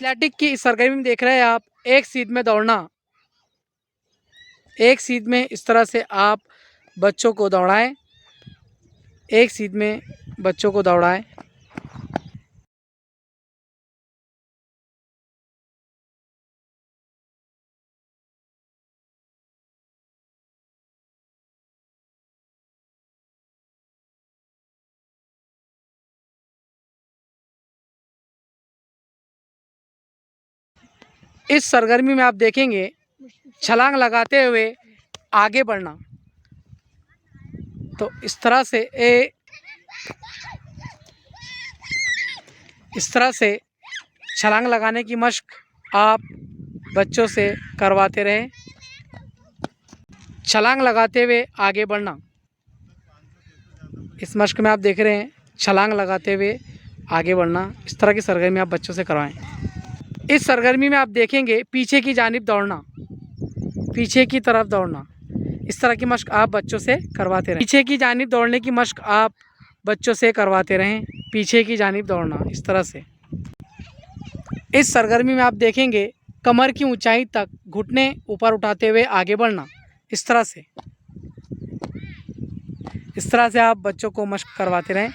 Athletic की इस सरगर्मी में देख रहे हैं आप, एक सीध में दौड़ना। एक सीध में इस तरह से आप बच्चों को दौड़ाएं, एक सीध में बच्चों को दौड़ाएं। इस सरगर्मी में आप देखेंगे छलांग लगाते हुए आगे बढ़ना। तो इस तरह से छलांग लगाने की मशक आप बच्चों से करवाते रहें। छलांग लगाते हुए आगे बढ़ना। इस मशक में आप देख रहे हैं छलांग लगाते हुए आगे बढ़ना। इस तरह की सरगर्मी आप बच्चों से करवाएं। इस सरगर्मी में आप देखेंगे पीछे की जानिब दौड़ना, पीछे की तरफ दौड़ना। इस तरह की मशक आप बच्चों से करवाते रहें। पीछे की जानिब दौड़ने की मशक आप बच्चों से करवाते रहें, पीछे की जानिब दौड़ना। इस तरह से इस सरगर्मी में आप देखेंगे कमर की ऊंचाई तक घुटने ऊपर उठाते हुए आगे बढ़ना। इस तरह से आप बच्चों को मशक करवाते रहें।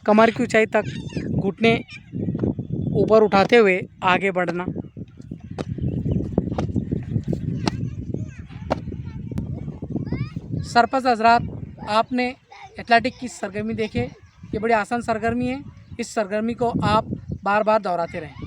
कमर की ऊंचाई तक घुटने ऊपर उठाते हुए आगे बढ़ना। सरपंच हजरात, आपने एथलेटिक की सरगर्मी देखे। ये बड़ी आसान सरगर्मी है। इस सरगर्मी को आप बार बार दोहराते रहें।